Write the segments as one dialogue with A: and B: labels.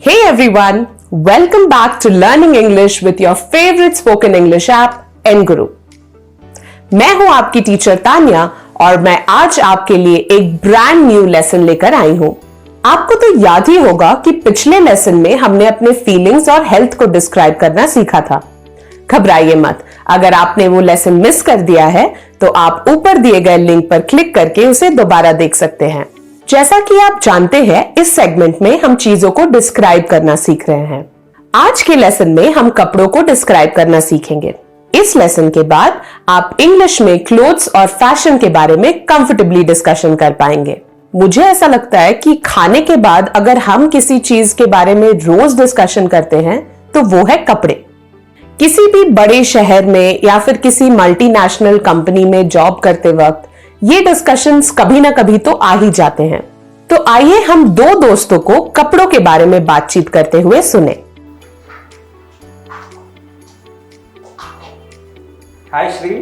A: Hey everyone, welcome back to Learning English with your favorite spoken English app, Nguru. मैं हूं आपकी teacher Tanya और मैं आज आपके लिए एक ब्रांड न्यू लेसन लेकर आई हूं। आपको तो याद ही होगा कि पिछले लेसन में हमने अपने फीलिंग्स और हेल्थ को डिस्क्राइब करना सीखा था। घबराइए मत, अगर आपने वो लेसन मिस कर दिया है तो आप ऊपर दिए गए लिंक पर क्लिक करके उसे दोबारा देख सकते हैं। जैसा कि आप जानते हैं, इस सेगमेंट में हम चीजों को डिस्क्राइब करना सीख रहे हैं। आज के लेसन में हम कपड़ों को डिस्क्राइब करना सीखेंगे। इस लेसन के बाद आप इंग्लिश में क्लोथ्स और फैशन के बारे में कंफर्टेबली डिस्कशन कर पाएंगे। मुझे ऐसा लगता है कि खाने के बाद अगर हम किसी चीज के बारे में रोज डिस्कशन करते हैं तो वो है कपड़े। किसी भी बड़े शहर में या फिर किसी मल्टीनेशनल कंपनी में जॉब करते वक्त ये डिस्कशंस कभी ना कभी तो आ ही जाते हैं। तो आइए हम दो दोस्तों को कपड़ों के बारे में बातचीत करते हुए सुने।
B: Hi Shri,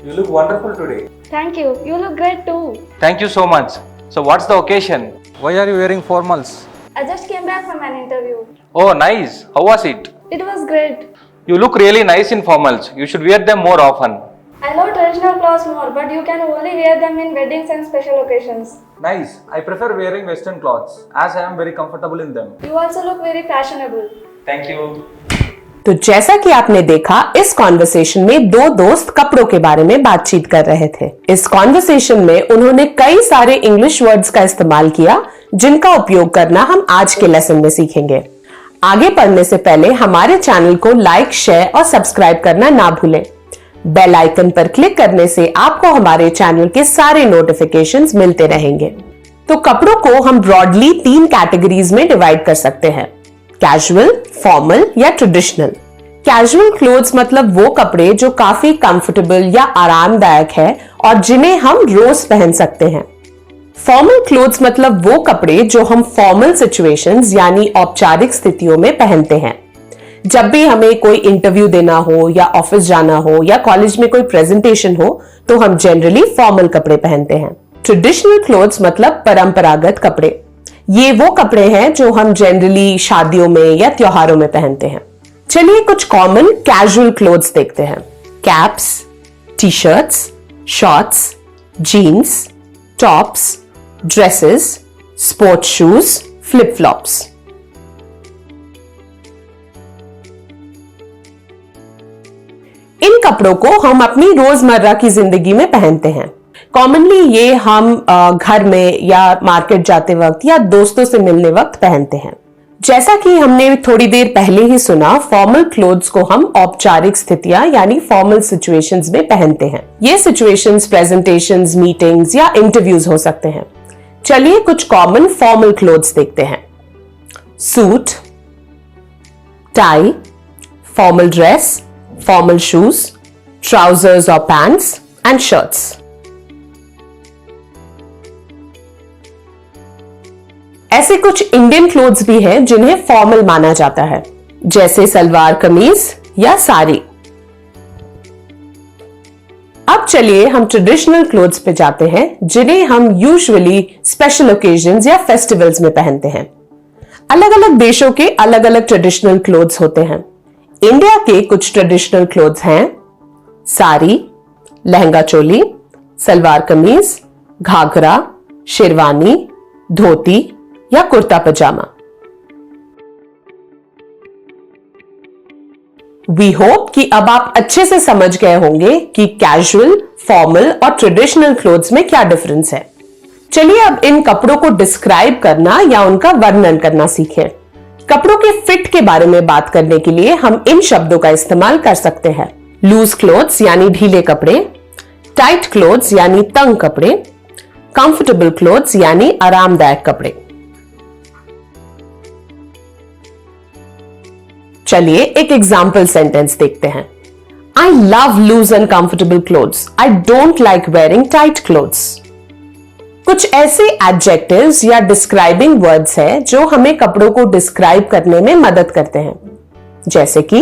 B: you look wonderful today.
C: Thank you. You look great too.
B: Thank you so much. So what's the occasion? Why are you wearing formals?
C: I just came back from an interview.
B: Oh nice. How was it?
C: It was great.
B: You look really nice in formals. You should wear them more often.
C: I love traditional clothes more, but you can only wear them in weddings and special occasions.
B: Nice. I prefer wearing western clothes as I am very comfortable in them.
C: You also look very fashionable.
B: Thank you.
A: तो जैसा कि आपने देखा, इस conversation में दो दोस्त कपड़ों के बारे में बातचीत कर रहे थे। इस कॉन्वर्सेशन में उन्होंने कई सारे इंग्लिश वर्ड्स का इस्तेमाल किया जिनका उपयोग करना हम आज के लेसन में सीखेंगे। आगे पढ़ने से पहले हमारे चैनल को लाइक, शेयर और सब्सक्राइब करना ना भूलें। बेल आइकन पर क्लिक करने से आपको हमारे चैनल के सारे नोटिफिकेशंस मिलते रहेंगे। तो कपड़ों को हम ब्रॉडली 3 कैटेगरीज में डिवाइड कर सकते हैं: कैजुअल, फॉर्मल या ट्रेडिशनल। कैजुअल क्लोथ्स मतलब वो कपड़े जो काफी कंफर्टेबल या आरामदायक है और जिन्हें हम रोज पहन सकते हैं। फॉर्मल क्लोथ्स मतलब वो कपड़े जो हम फॉर्मल सिचुएशंस यानी औपचारिक स्थितियों में पहनते हैं। जब भी हमें कोई इंटरव्यू देना हो या ऑफिस जाना हो या कॉलेज में कोई प्रेजेंटेशन हो तो हम जनरली फॉर्मल कपड़े पहनते हैं। ट्रेडिशनल क्लोथ्स मतलब परंपरागत कपड़े। ये वो कपड़े हैं जो हम जनरली शादियों में या त्योहारों में पहनते हैं। चलिए कुछ कॉमन कैजुअल क्लोथ्स देखते हैं। Caps, T shirts, shorts, jeans, tops, dresses, sports shoes, flip flops. इन कपड़ों को हम अपनी रोजमर्रा की जिंदगी में पहनते हैं। कॉमनली ये हम घर में या मार्केट जाते वक्त या दोस्तों से मिलने वक्त पहनते हैं। जैसा कि हमने थोड़ी देर पहले ही सुना, फॉर्मल क्लोथ्स को हम औपचारिक स्थितियां यानी फॉर्मल सिचुएशंस में पहनते हैं। ये सिचुएशंस प्रेजेंटेशंस, मीटिंग्स या इंटरव्यूज हो सकते हैं। चलिए कुछ कॉमन फॉर्मल क्लोथ्स देखते हैं। Suit, tie, formal dress, formal shoes, trousers or pants and shirts. ऐसे कुछ इंडियन क्लोथ्स भी हैं जिन्हें फॉर्मल माना जाता है, जैसे सलवार कमीज या साड़ी। अब चलिए हम ट्रेडिशनल क्लोथ्स पे जाते हैं जिन्हें हम यूजुअली स्पेशल ओकेजन्स या फेस्टिवल्स में पहनते हैं। अलग अलग देशों के अलग अलग ट्रेडिशनल क्लोथ्स होते हैं। इंडिया के कुछ ट्रेडिशनल क्लोथ्स हैं साड़ी, लहंगा चोली, सलवार कमीज, घाघरा, शेरवानी, धोती या कुर्ता पजामा। वी होप कि अब आप अच्छे से समझ गए होंगे कि कैजुअल, फॉर्मल और ट्रेडिशनल क्लोथ्स में क्या डिफरेंस है। चलिए अब इन कपड़ों को डिस्क्राइब करना या उनका वर्णन करना सीखें। कपड़ों के फिट के बारे में बात करने के लिए हम इन शब्दों का इस्तेमाल कर सकते हैं: लूज क्लोथ्स यानी ढीले कपड़े, टाइट क्लोथ्स यानी तंग कपड़े, कंफर्टेबल क्लोथ्स यानी आरामदायक कपड़े। चलिए एक एग्जाम्पल सेंटेंस देखते हैं। I love loose and comfortable clothes. I don't like wearing tight clothes. कुछ ऐसे एडजेक्टिव्स या डिस्क्राइबिंग वर्ड्स हैं जो हमें कपड़ों को डिस्क्राइब करने में मदद करते हैं, जैसे कि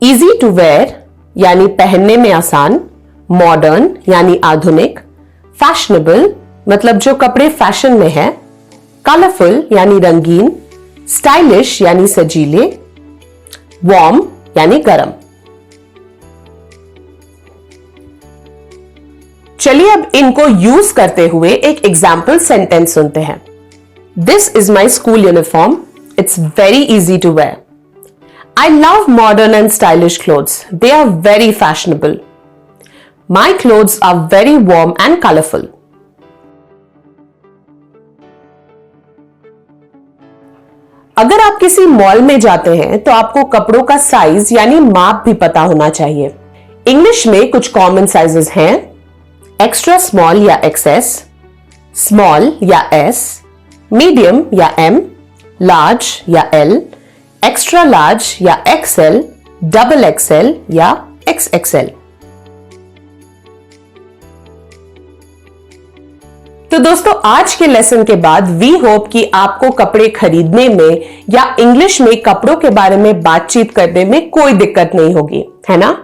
A: इजी टू वेयर यानी पहनने में आसान, मॉडर्न यानी आधुनिक, फैशनेबल मतलब जो कपड़े फैशन में है, कलरफुल यानी रंगीन, स्टाइलिश यानी सजीले, वार्म यानी गर्म। चलिए अब इनको यूज करते हुए एक एग्जाम्पल सेंटेंस सुनते हैं। This is my school uniform, it's very easy to wear. I love modern and stylish clothes. They are very fashionable. My clothes are very warm and colorful. अगर आप किसी मॉल में जाते हैं तो आपको कपड़ों का साइज यानी माप भी पता होना चाहिए। इंग्लिश में कुछ कॉमन साइजेस हैं, एक्स्ट्रा स्मॉल या एक्सएस, स्मॉल या एस, मीडियम या एम, लार्ज या एल, एक्स्ट्रा लार्ज या एक्सएल, डबल एक्सएल या एक्सएक्सएल। तो दोस्तों आज के लेसन के बाद वी होप कि आपको कपड़े खरीदने में या इंग्लिश में कपड़ों के बारे में बातचीत करने में कोई दिक्कत नहीं होगी, है ना?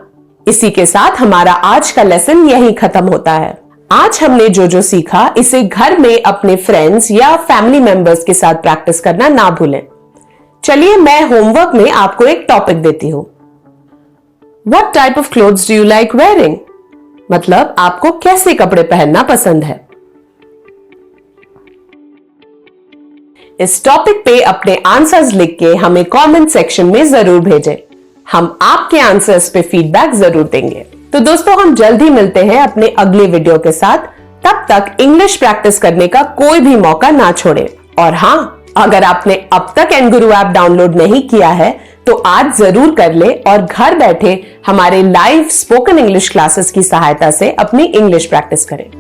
A: इसी के साथ हमारा आज का लेसन यही खत्म होता है। आज हमने जो जो सीखा इसे घर में अपने फ्रेंड्स या फैमिली मेंबर्स के साथ प्रैक्टिस करना ना भूलें। चलिए मैं होमवर्क में आपको एक टॉपिक देती हूं। What type of clothes do you like wearing? मतलब आपको कैसे कपड़े पहनना पसंद है। इस टॉपिक पे अपने आंसर्स लिख के हमें कमेंट सेक्शन में जरूर भेजें। हम आपके आंसर्स पे फीडबैक जरूर देंगे। तो दोस्तों हम जल्द ही मिलते हैं अपने अगले वीडियो के साथ। तब तक इंग्लिश प्रैक्टिस करने का कोई भी मौका ना छोड़ें। और हाँ, अगर आपने अब तक एनगुरु ऐप डाउनलोड नहीं किया है तो आज जरूर कर ले और घर बैठे हमारे लाइव स्पोकन इंग्लिश क्लासेस की सहायता से अपनी इंग्लिश प्रैक्टिस करें।